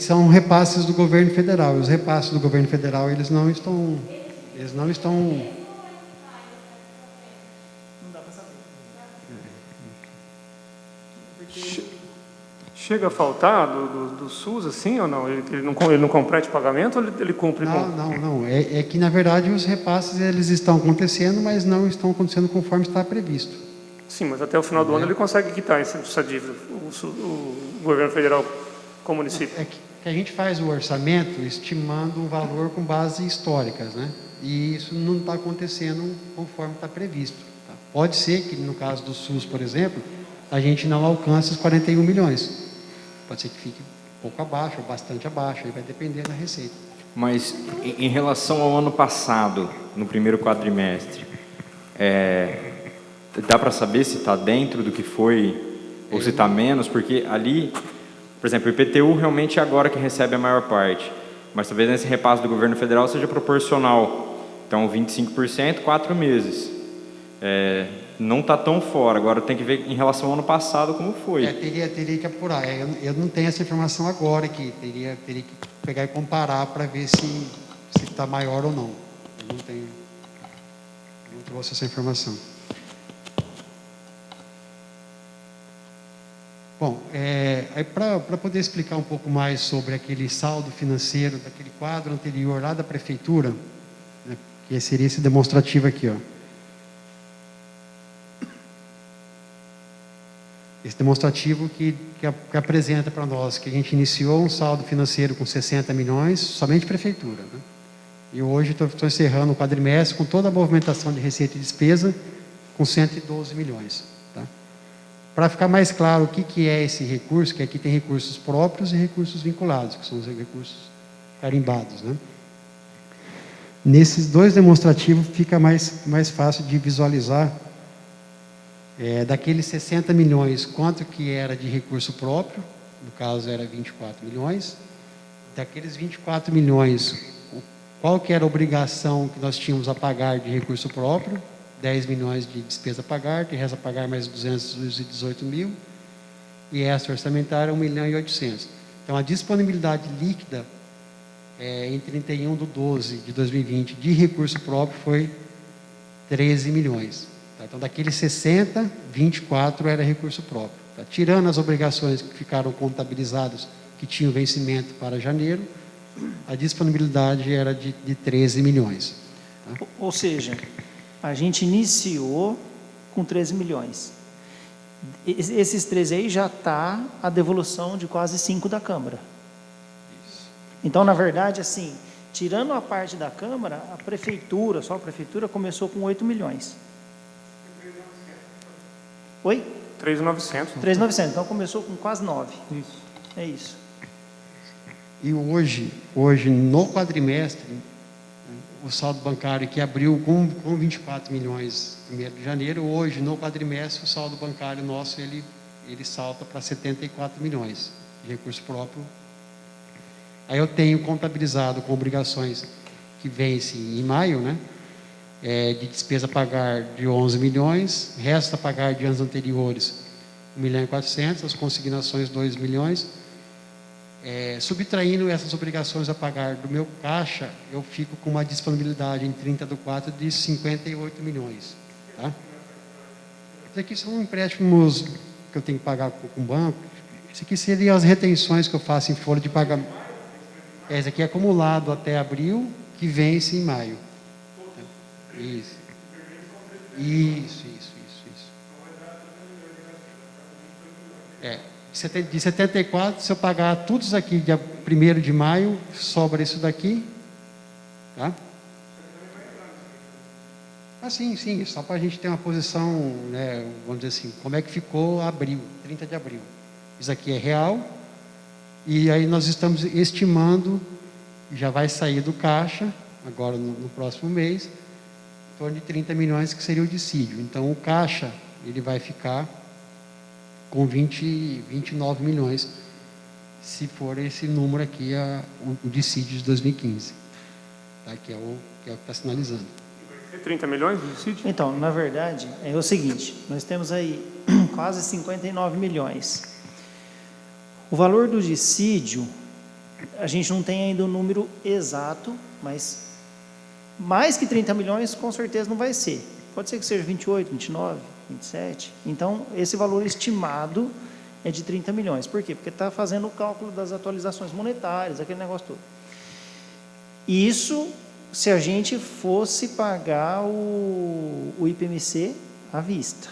Speaker 2: são repasses do governo federal. Os repasses do governo federal, eles não estão...
Speaker 4: Não dá para saber.
Speaker 1: Chega a faltar do SUS, assim, ou não? Ele não completa pagamento ou ele cumpre?
Speaker 2: Não. É que, na verdade, os repasses, eles estão acontecendo, mas não estão acontecendo conforme está previsto.
Speaker 1: Sim, mas até o final do ano ele consegue quitar essa dívida, o governo federal com o município.
Speaker 2: É que a gente faz o orçamento estimando um valor com bases históricas, né? E isso não está acontecendo conforme está previsto. Tá? Pode ser que, no caso do SUS, por exemplo, a gente não alcance os 41 milhões. Pode ser que fique um pouco abaixo, ou bastante abaixo, aí vai depender da receita.
Speaker 6: Mas, em relação ao ano passado, no primeiro quadrimestre, dá para saber se está dentro do que foi ou se está menos? Porque ali, por exemplo, o IPTU realmente é agora que recebe a maior parte, mas talvez nesse repasse do governo federal seja proporcional. Então, 25%, 4 meses. Não está tão fora. Agora tem que ver em relação ao ano passado como foi.
Speaker 2: Teria que apurar. Eu não tenho essa informação agora aqui. Teria que pegar e comparar para ver se está maior ou não. Eu não trouxe essa informação. Bom, para poder explicar um pouco mais sobre aquele saldo financeiro daquele quadro anterior lá da prefeitura, né, que seria esse demonstrativo aqui, ó. Esse demonstrativo que apresenta para nós que a gente iniciou um saldo financeiro com 60 milhões, somente prefeitura, né? E hoje estou encerrando o quadrimestre com toda a movimentação de receita e despesa com 112 milhões. Tá? Para ficar mais claro o que é esse recurso, que aqui tem recursos próprios e recursos vinculados, que são os recursos carimbados, né? Nesses dois demonstrativos fica mais fácil de visualizar daqueles 60 milhões, quanto que era de recurso próprio, no caso era 24 milhões, daqueles 24 milhões, qual que era a obrigação que nós tínhamos a pagar de recurso próprio, 10 milhões de despesa a pagar, de resto a pagar mais 218 mil, e essa orçamentária 1.800.000. Então, a disponibilidade líquida em 31/12/2020 de recurso próprio foi 13 milhões. Tá? Então, daqueles 60, 24 era recurso próprio. Tá? Tirando as obrigações que ficaram contabilizadas, que tinham vencimento para janeiro, a disponibilidade era de 13 milhões. Tá?
Speaker 4: Ou seja, a gente iniciou com 13 milhões. Esses 13 aí já está a devolução de quase 5 da Câmara. Então, na verdade, assim, tirando a parte da Câmara, a Prefeitura, só a Prefeitura, começou com 8 milhões. Oi?
Speaker 1: 3.900.
Speaker 4: 3.900, então começou com quase 9.
Speaker 1: Isso.
Speaker 4: É isso.
Speaker 2: E hoje no quadrimestre, o saldo bancário que abriu com 24 milhões no 1º de janeiro, hoje no quadrimestre o saldo bancário nosso ele salta para 74 milhões de recurso próprio. Aí eu tenho contabilizado com obrigações que vencem em maio, né? De despesa a pagar de 11 milhões, resto a pagar de anos anteriores 1.400.000, as consignações 2 milhões. Subtraindo essas obrigações a pagar do meu caixa, eu fico com uma disponibilidade em 30/4 de 58 milhões. Tá? Isso aqui são empréstimos que eu tenho que pagar com o banco. Isso aqui seriam as retenções que eu faço em folha de pagamento. Esse aqui é acumulado até abril, que vence em maio. Isso. De 74, se eu pagar tudo isso aqui, dia 1º de maio, sobra isso daqui. Tá? Sim, só para a gente ter uma posição, né, vamos dizer assim, como é que ficou abril, 30 de abril. Isso aqui é real, e aí nós estamos estimando, já vai sair do caixa, agora no próximo mês, em torno de 30 milhões, que seria o dissídio. Então, o caixa, ele vai ficar com 29 milhões, se for esse número aqui, o dissídio de 2015, tá? que é o que está sinalizando.
Speaker 1: 30 milhões de dissídio?
Speaker 4: Então, na verdade, é o seguinte, nós temos aí quase 59 milhões. O valor do dissídio, a gente não tem ainda o número exato, mas mais que 30 milhões, com certeza não vai ser. Pode ser que seja 28, 29, 27. Então, esse valor estimado é de 30 milhões. Por quê? Porque está fazendo o cálculo das atualizações monetárias, aquele negócio todo. Isso, se a gente fosse pagar o IPMC à vista.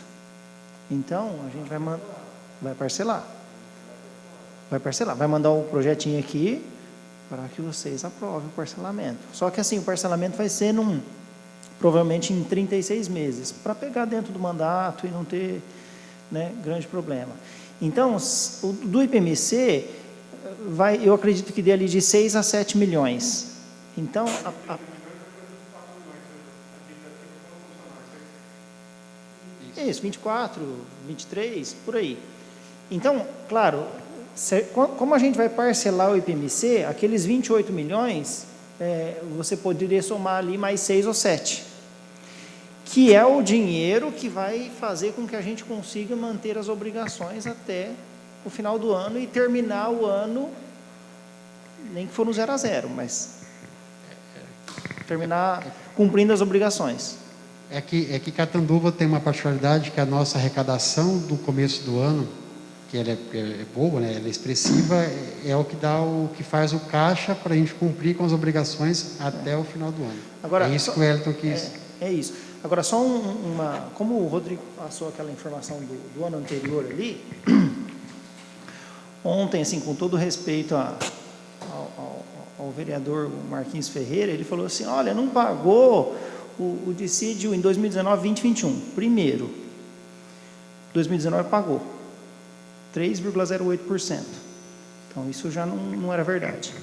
Speaker 4: Então, a gente vai parcelar. Vai mandar um projetinho aqui para que vocês aprovem o parcelamento. Só que assim, o parcelamento vai ser provavelmente em 36 meses, para pegar dentro do mandato e não ter, né, grande problema. Então, do IPMC, eu acredito que dê ali de 6 a 7 milhões. Então, isso, 24, 23, por aí. Então, claro, como a gente vai parcelar o IPMC, aqueles 28 milhões, você poderia somar ali mais 6 ou 7, que é o dinheiro que vai fazer com que a gente consiga manter as obrigações até o final do ano e terminar o ano, nem que for no 0 a 0, mas terminar cumprindo as obrigações.
Speaker 2: É que Catanduva tem uma particularidade, que a nossa arrecadação do começo do ano, que ela é boa, né? Ela é expressiva, é o que faz o caixa para a gente cumprir com as obrigações até o final do ano.
Speaker 4: Agora,
Speaker 2: é isso que o Wellington quis.
Speaker 4: É isso. Agora, só como o Rodrigo passou aquela informação do ano anterior ali, ontem, assim, com todo respeito ao vereador Marquinhos Ferreira, ele falou assim, olha, não pagou o dissídio em 2019, 2021. Primeiro, 2019 pagou 3,08%. Então, isso já não era verdade.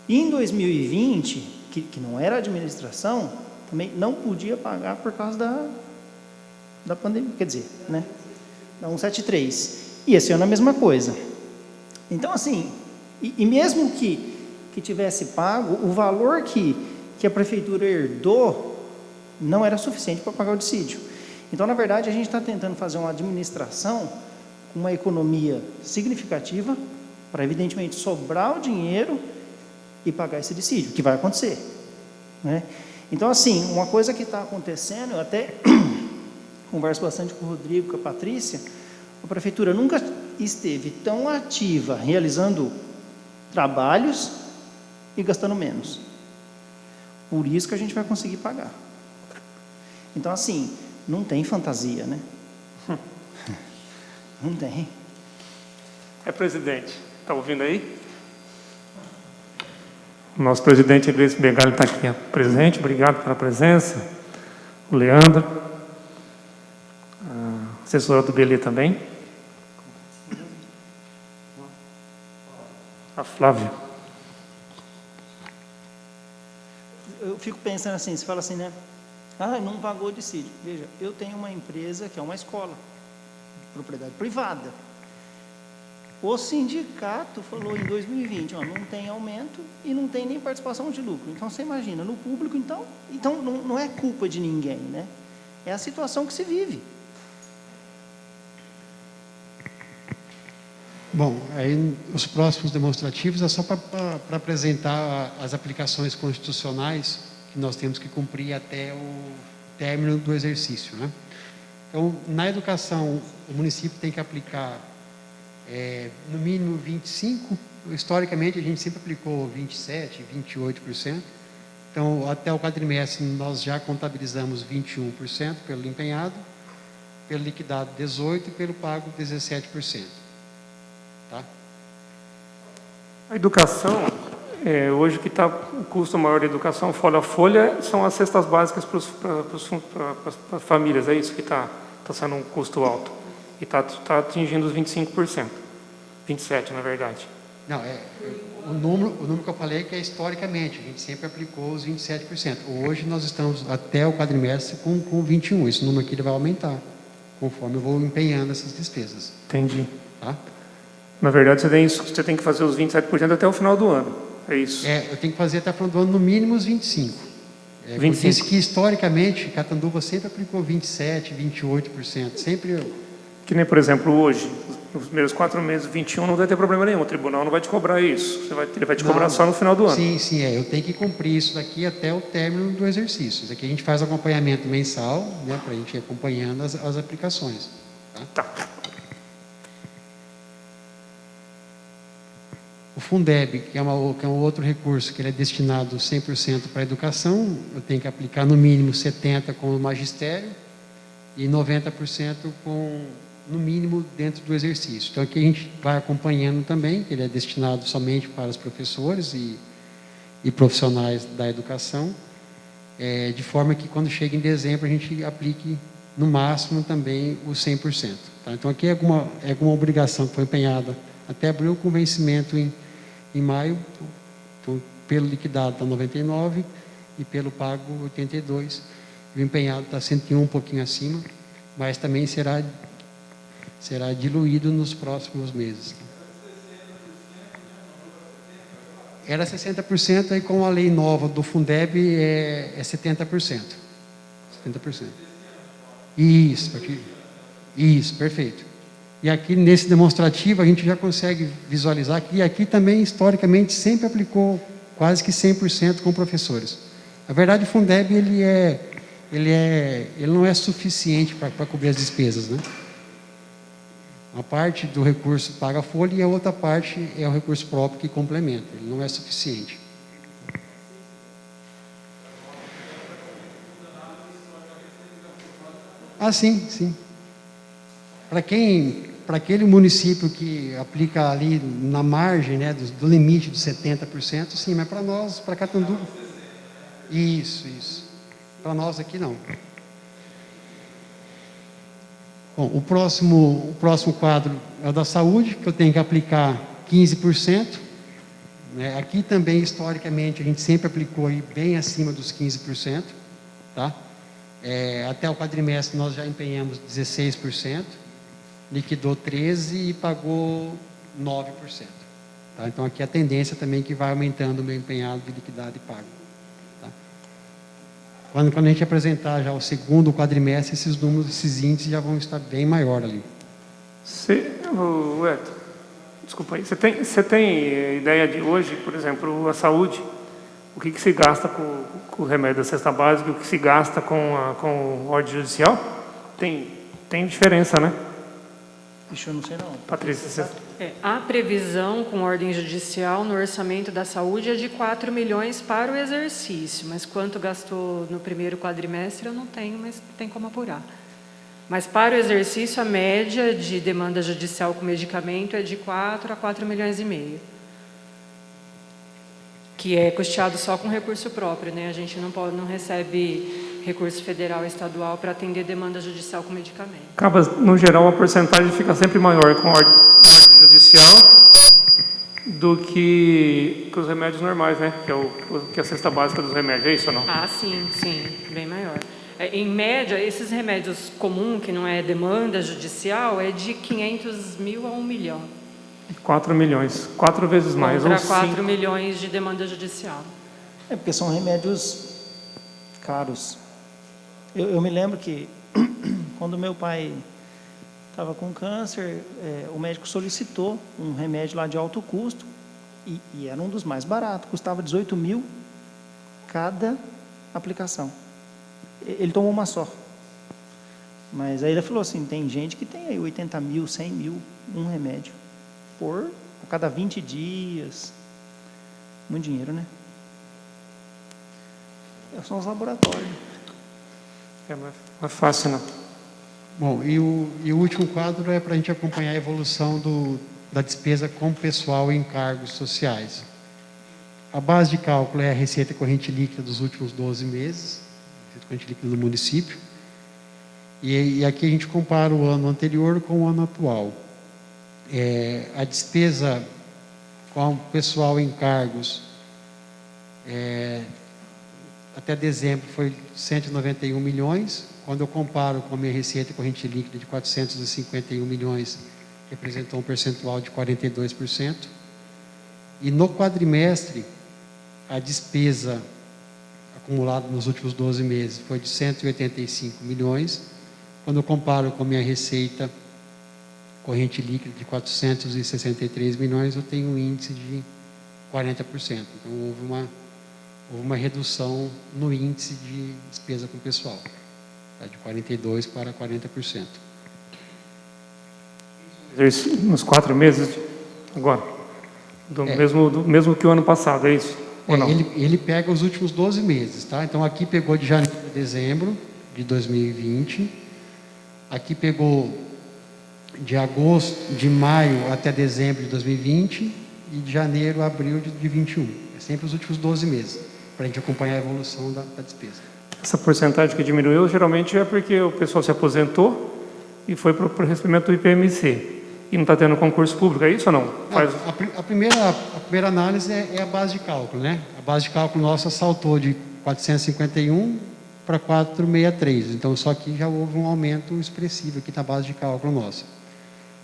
Speaker 4: E em 2020, que não era administração, também não podia pagar por causa da pandemia, quer dizer, né? Da 173. E esse ano a mesma coisa. Então, assim, e mesmo que que tivesse pago, o valor que a prefeitura herdou não era suficiente para pagar o dissídio. Então, na verdade, a gente está tentando fazer uma administração com uma economia significativa para, evidentemente, sobrar o dinheiro e pagar esse dissídio, que vai acontecer, né? Então, assim, uma coisa que está acontecendo, eu até converso bastante com o Rodrigo, com a Patrícia, a prefeitura nunca esteve tão ativa realizando trabalhos e gastando menos. Por isso que a gente vai conseguir pagar. Então, assim, não tem fantasia, né? Não tem.
Speaker 1: Presidente, está ouvindo aí? O nosso presidente Iglesias Begali está aqui presente, obrigado pela presença. O Leandro, a assessora do Belê também. A Flávia.
Speaker 4: Eu fico pensando assim, você fala assim, né? Ah, não pagou o dissídio. Veja, eu tenho uma empresa que é uma escola, de propriedade privada. O sindicato falou em 2020, ó, não tem aumento e não tem nem participação de lucro. Então, você imagina, no público, então não é culpa de ninguém, né? É a situação que se vive.
Speaker 2: Bom, aí os próximos demonstrativos é só para apresentar as aplicações constitucionais que nós temos que cumprir até o término do exercício, né? Então, na educação, o município tem que aplicar no mínimo 25%, historicamente a gente sempre aplicou 27%, 28%, então até o quadrimestre nós já contabilizamos 21% pelo empenhado, pelo liquidado 18% e pelo pago 17%. Tá?
Speaker 1: A educação, hoje o que está o custo maior da educação, folha a folha, são as cestas básicas para as famílias, é isso que está sendo um custo alto. E está atingindo os 25%. 27%, na verdade.
Speaker 2: Não, o número que eu falei é que é historicamente, a gente sempre aplicou os 27%. Hoje nós estamos até o quadrimestre com 21%. Esse número aqui ele vai aumentar, conforme eu vou empenhando essas despesas.
Speaker 1: Entendi.
Speaker 2: Tá?
Speaker 1: Na verdade, você tem que fazer os 27% até o final do ano. É isso.
Speaker 2: Eu tenho que fazer até o final do ano no mínimo os 25%. 25%. Disse que historicamente, Catanduva sempre aplicou 27%, 28%. Sempre.
Speaker 1: Que nem, por exemplo, hoje, nos primeiros 4 meses, 21%, não vai ter problema nenhum. O tribunal não vai te cobrar isso. Ele vai te cobrar só no final do ano.
Speaker 2: Sim, eu tenho que cumprir isso daqui até o término do exercício. Isso aqui a gente faz acompanhamento mensal, né, para a gente ir acompanhando as aplicações. Tá? O Fundeb, que é um outro recurso que ele é destinado 100% para a educação, eu tenho que aplicar no mínimo 70% com o magistério e 90% no mínimo dentro do exercício. Então aqui a gente vai acompanhando também, que ele é destinado somente para os professores e profissionais da educação, de forma que quando chega em dezembro a gente aplique no máximo também os 100%. Tá? Então aqui é alguma obrigação que foi empenhada até abril, com vencimento em maio, pelo liquidado está 99% e pelo pago 82%. O empenhado está 101%, um pouquinho acima, mas também será diluído nos próximos meses. Era 60%, aí com a lei nova do Fundeb é 70%. 70%. Isso, perfeito. E aqui nesse demonstrativo a gente já consegue visualizar que aqui também historicamente sempre aplicou quase que 100% com professores. Na verdade o Fundeb ele não é suficiente para cobrir as despesas, né? Uma parte do recurso paga a folha e a outra parte é o recurso próprio que complementa. Ele não é suficiente. Ah, sim. Para aquele município que aplica ali na margem, né, do limite dos 70%, sim, mas para nós, para Catanduva, isso. Para nós aqui não. Bom, o próximo quadro é o da saúde, que eu tenho que aplicar 15%. Né? Aqui também, historicamente, a gente sempre aplicou aí bem acima dos 15%. Tá? Até o quadrimestre nós já empenhamos 16%, liquidou 13% e pagou 9%. Tá? Então, aqui a tendência também é que vai aumentando o meu empenhado de liquidado e pago. Tá? Quando a gente apresentar já o segundo quadrimestre, esses números, esses índices já vão estar bem maior ali.
Speaker 1: Edson, desculpa aí, você tem ideia de hoje, por exemplo, a saúde, o que se gasta com o remédio da cesta básica e o que se gasta com a ordem judicial? Tem diferença, né?
Speaker 4: Ixi, eu não sei não.
Speaker 1: Patrícia, você...
Speaker 7: A previsão com ordem judicial no orçamento da saúde é de 4 milhões para o exercício, mas quanto gastou no primeiro quadrimestre eu não tenho, mas tem como apurar. Mas para o exercício, a média de demanda judicial com medicamento é de 4 a 4 milhões e meio. Que é custeado só com recurso próprio, né? A gente não recebe recurso federal e estadual para atender demanda judicial com medicamento.
Speaker 1: Acaba, no geral, a porcentagem fica sempre maior com a ordem judicial do que os remédios normais, né? Que é a cesta básica dos remédios, é isso ou não?
Speaker 7: Ah, sim, bem maior. Em média, esses remédios comuns, que não é demanda judicial, é de 500 mil a 1 milhão.
Speaker 1: 4 milhões, 4 vezes mais.
Speaker 7: Contra
Speaker 1: ou
Speaker 7: 4
Speaker 1: 5.
Speaker 7: milhões de demanda judicial.
Speaker 4: É porque são remédios caros. Eu me lembro que quando meu pai estava com câncer, o médico solicitou um remédio lá de alto custo e era um dos mais baratos, custava 18 mil cada aplicação. Ele tomou uma só. Mas aí ele falou assim, tem gente que tem aí 80 mil, 100 mil, um remédio. A cada 20 dias. Muito dinheiro, né? São os laboratórios.
Speaker 1: É mais fácil, não.
Speaker 2: Bom, e o último quadro é para a gente acompanhar a evolução da despesa com pessoal e encargos sociais. A base de cálculo é a receita corrente líquida dos últimos 12 meses, receita corrente líquida do município, e aqui a gente compara o ano anterior com o ano atual. A despesa com o pessoal e encargos até dezembro foi 191 milhões. Quando eu comparo com a minha receita corrente líquida de 451 milhões, representou um percentual de 42%. E no quadrimestre, a despesa acumulada nos últimos 12 meses foi de 185 milhões. Quando eu comparo com a minha receita corrente líquida de 463 milhões, eu tenho um índice de 40%. Então, houve uma redução no índice de despesa com o pessoal, tá? De 42% para 40%.
Speaker 1: Nos 4 meses agora, do mesmo que o ano passado, é isso? Ou não?
Speaker 2: Ele pega os últimos 12 meses, tá? Então, aqui pegou de janeiro a dezembro de 2020, aqui pegou de maio até dezembro de 2020 e de janeiro a abril de 2021. É sempre os últimos 12 meses, para a gente acompanhar a evolução da despesa.
Speaker 1: Essa porcentagem que diminuiu, geralmente é porque o pessoal se aposentou e foi para o recebimento do IPMC. E não está tendo concurso público, é isso ou não?
Speaker 2: A primeira análise é a base de cálculo, né? A base de cálculo nossa saltou de 451 para 463. Então, só que já houve um aumento expressivo aqui na base de cálculo nossa.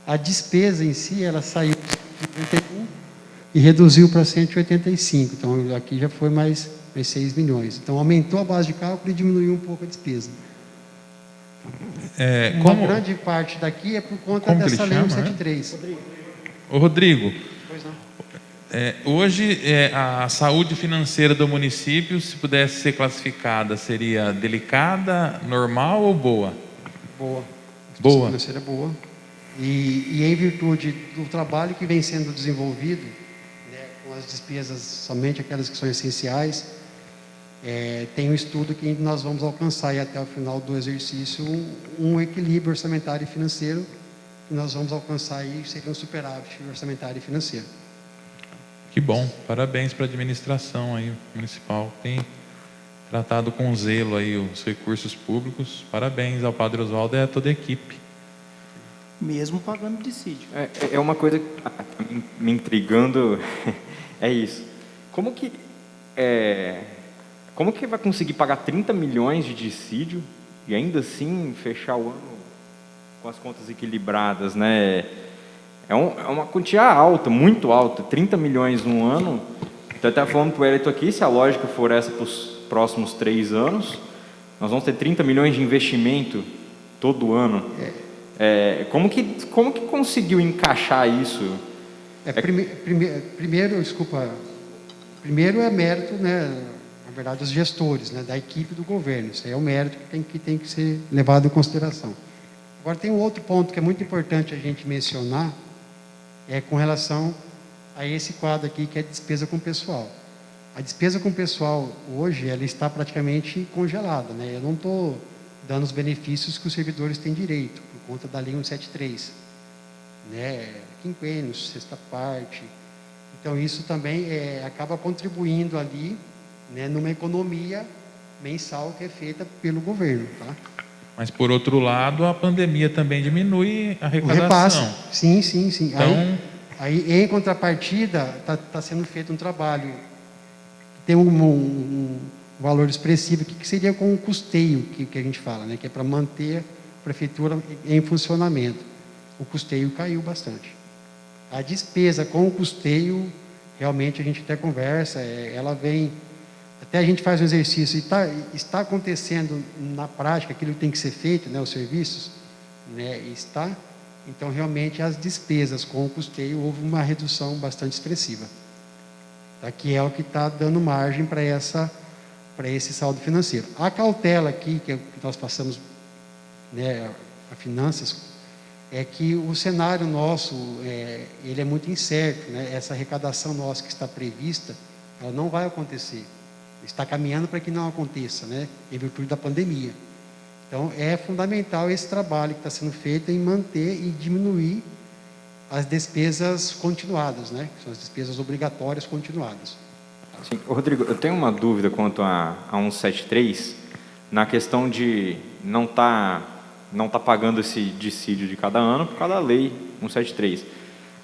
Speaker 2: A despesa em si, ela saiu de 151 e reduziu para 185. Então, aqui já foi mais 6 milhões. Então, aumentou a base de cálculo e diminuiu um pouco a despesa. Uma grande parte daqui é por conta dessa lei 173.
Speaker 8: Ô Rodrigo,
Speaker 2: Pois não.
Speaker 8: hoje a saúde financeira do município, se pudesse ser classificada, seria delicada, normal ou boa?
Speaker 2: Boa.
Speaker 8: Boa.
Speaker 2: A financeira é boa. E em virtude do trabalho que vem sendo desenvolvido, né, com as despesas, somente aquelas que são essenciais, tem um estudo que nós vamos alcançar aí até o final do exercício um equilíbrio orçamentário e financeiro que nós vamos alcançar aí, seria um superávit orçamentário e financeiro.
Speaker 8: Que bom, parabéns para a administração aí municipal, tem tratado com zelo aí os recursos públicos, parabéns ao Padre Oswaldo e a toda a equipe.
Speaker 4: Mesmo pagando dissídio.
Speaker 6: É uma coisa que me intrigando, é isso. Como que vai conseguir pagar 30 milhões de dissídio e ainda assim fechar o ano com as contas equilibradas, né? É uma quantia alta, muito alta, 30 milhões no ano. Estou até falando para o Hélito aqui, se a lógica for essa para os próximos 3 anos, nós vamos ter 30 milhões de investimento todo ano. Como que conseguiu encaixar isso?
Speaker 2: Primeiro é mérito, né, na verdade, dos gestores, né, da equipe do governo. Isso aí é o mérito que tem que ser levado em consideração. Agora, tem um outro ponto que é muito importante a gente mencionar, com relação a esse quadro aqui, que é despesa com pessoal. A despesa com pessoal, hoje, ela está praticamente congelada, né? Eu não estou dando os benefícios que os servidores têm direito, por conta da Lei 173, né? Quinquênios, sexta parte. Então, isso também acaba contribuindo ali, né, numa economia mensal que é feita pelo governo, tá?
Speaker 8: Mas, por outro lado, a pandemia também diminui a arrecadação.
Speaker 2: O repasse, sim.
Speaker 8: Então,
Speaker 2: Aí, em contrapartida, está sendo feito um trabalho que tem um valor expressivo, que seria com o custeio, que a gente fala, né? Que é para manter a prefeitura em funcionamento. O custeio caiu bastante. A despesa com o custeio, realmente a gente até conversa, ela vem... Até a gente faz um exercício e está acontecendo na prática aquilo que tem que ser feito, né, os serviços, né, está. Então, realmente, as despesas com o custeio, houve uma redução bastante expressiva. Tá? Que é o que está dando margem para esse saldo financeiro. A cautela aqui, que nós passamos, né, a finanças, é que o cenário nosso, ele é muito incerto, né? Essa arrecadação nossa que está prevista, ela não vai acontecer. Está caminhando para que não aconteça, né? Em virtude da pandemia. Então, é fundamental esse trabalho que está sendo feito em manter e diminuir as despesas continuadas, né? Que são as despesas obrigatórias continuadas.
Speaker 6: Sim. Rodrigo, eu tenho uma dúvida quanto a 173, na questão de não tá pagando esse dissídio de cada ano por causa da lei 173.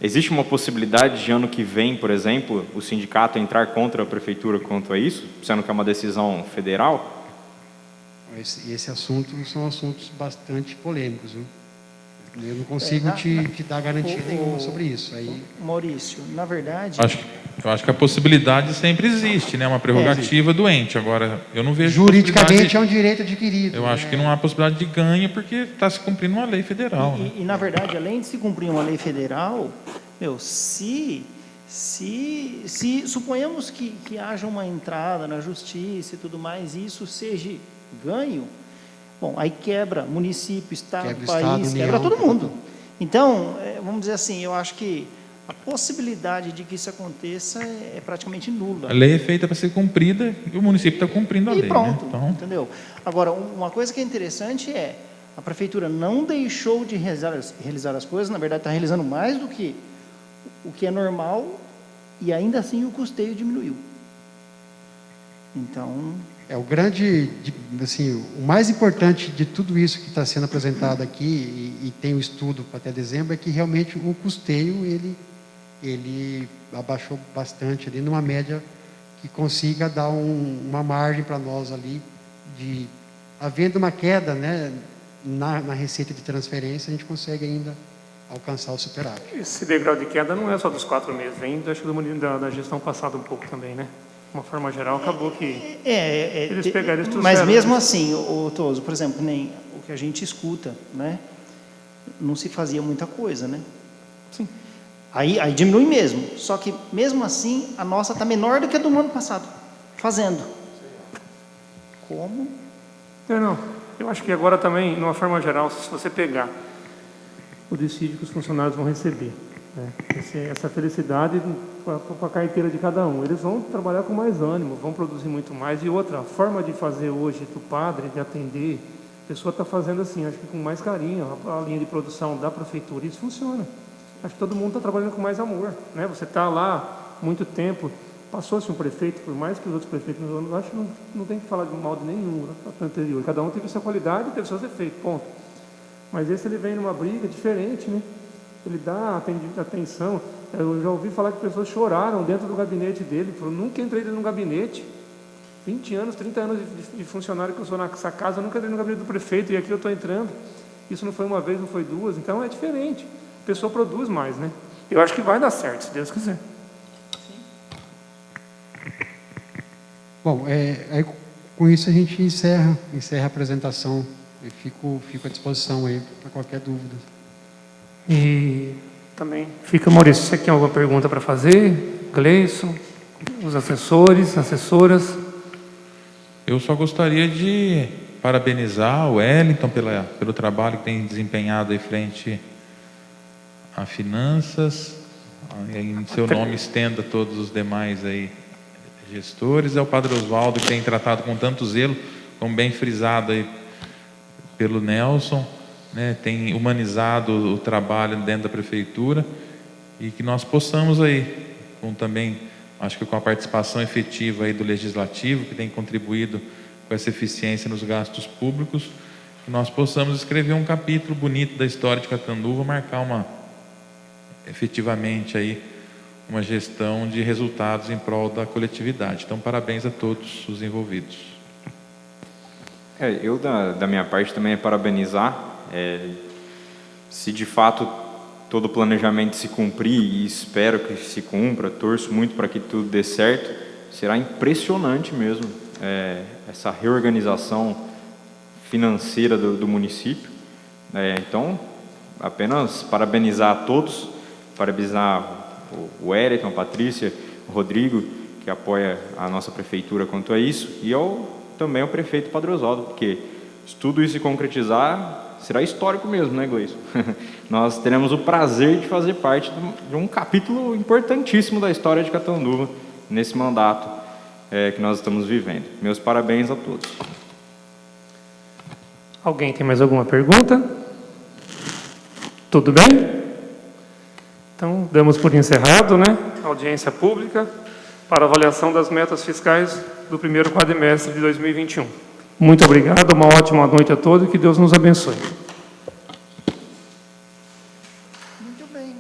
Speaker 6: Existe uma possibilidade de ano que vem, por exemplo, o sindicato entrar contra a prefeitura quanto a isso, sendo que é uma decisão federal?
Speaker 2: Esse assunto são assuntos bastante polêmicos, viu? Eu não consigo te dar garantia nenhuma sobre isso. Aí...
Speaker 4: Maurício, na verdade...
Speaker 8: Eu acho que a possibilidade sempre existe, né? Uma prerrogativa do ente. Agora, eu não vejo...
Speaker 2: Juridicamente é um direito adquirido.
Speaker 8: Eu acho que não há possibilidade de ganho porque está se cumprindo uma lei federal.
Speaker 4: E, na verdade, além de se cumprir uma lei federal, se suponhamos que haja uma entrada na justiça e tudo mais, e isso seja ganho, bom, aí quebra município, estado, país, quebra todo mundo. Então, vamos dizer assim, eu acho que a possibilidade de que isso aconteça é praticamente nula.
Speaker 8: A lei é feita para ser cumprida e o município está cumprindo a lei.
Speaker 4: Pronto,
Speaker 8: né? Então...
Speaker 4: entendeu? Agora, uma coisa que é interessante a prefeitura não deixou de realizar as coisas, na verdade está realizando mais do que o que é normal, e ainda assim o custeio diminuiu. Então...
Speaker 2: o mais importante de tudo isso que está sendo apresentado aqui, e tem o estudo até dezembro, é que realmente o custeio, ele abaixou bastante ali, numa média que consiga dar uma margem para nós ali, havendo uma queda, né, na receita de transferência, a gente consegue ainda alcançar o superávit.
Speaker 1: Esse degrau de queda não é só dos 4 meses, vem acho que da gestão passada um pouco também, né? De uma forma geral, acabou que eles pegaram isso.
Speaker 4: Mas mesmo assim, Toso, por exemplo, nem o que a gente escuta, né? Não se fazia muita coisa, né?
Speaker 1: Sim.
Speaker 4: Aí diminui mesmo. Só que, mesmo assim, a nossa está menor do que a do ano passado. Fazendo. Como?
Speaker 1: Não. Eu acho que agora também, de uma forma geral, se você pegar o dissídio que os funcionários vão receber, né? Essa felicidade para a carteira de cada um. Eles vão trabalhar com mais ânimo, vão produzir muito mais. E outra forma de fazer hoje do padre, de atender, a pessoa está fazendo assim, acho que com mais carinho, a linha de produção da prefeitura, isso funciona. Acho que todo mundo está trabalhando com mais amor, né? Você está lá muito tempo, passou-se um prefeito, por mais que os outros prefeitos, eu acho que não tem que falar de mal de nenhum anterior. Cada um teve sua qualidade e teve seus defeitos, ponto. Mas esse ele vem numa briga diferente, né? Ele dá atenção. Eu já ouvi falar que pessoas choraram dentro do gabinete dele. Falou, nunca entrei dentro de um gabinete. 20 anos, 30 anos de funcionário que eu sou nessa casa, eu nunca entrei no gabinete do prefeito e aqui eu estou entrando. Isso não foi uma vez, não foi duas. Então é diferente. A pessoa produz mais, né? Eu acho que vai dar certo, se Deus quiser.
Speaker 2: Bom, aí, com isso a gente encerra a apresentação. Eu fico à disposição aí para qualquer dúvida.
Speaker 1: E também fica, Maurício, você tem alguma pergunta para fazer? Gleison, os assessores, assessoras?
Speaker 8: Eu só gostaria de parabenizar o Wellington pelo trabalho que tem desempenhado aí frente a finanças. Em seu nome estenda a todos os demais aí gestores. É o Padre Oswaldo que tem tratado com tanto zelo, como bem frisado aí pelo Nelson, né, tem humanizado o trabalho dentro da prefeitura, e que nós possamos aí, com também, acho que com a participação efetiva aí do Legislativo, que tem contribuído com essa eficiência nos gastos públicos, que nós possamos escrever um capítulo bonito da história de Catanduva, marcar efetivamente aí uma gestão de resultados em prol da coletividade. Então, parabéns a todos os envolvidos.
Speaker 6: Eu, da minha parte, também é parabenizar. Se de fato todo o planejamento se cumprir, e espero que se cumpra, torço muito para que tudo dê certo, será impressionante mesmo essa reorganização financeira do município. Então, apenas parabenizar a todos, parabenizar o Wellington, a Patrícia, o Rodrigo, que apoia a nossa prefeitura quanto a isso, e também ao prefeito Padre Oswaldo, porque se tudo isso se concretizar, será histórico mesmo, né, Gleison? Nós teremos o prazer de fazer parte de um capítulo importantíssimo da história de Catanduva, nesse mandato que nós estamos vivendo. Meus parabéns a todos.
Speaker 1: Alguém tem mais alguma pergunta? Tudo bem? Então, damos por encerrado, né, a audiência pública para avaliação das metas fiscais do primeiro quadrimestre de 2021. Muito obrigado, uma ótima noite a todos e que Deus nos abençoe.
Speaker 4: Muito bem.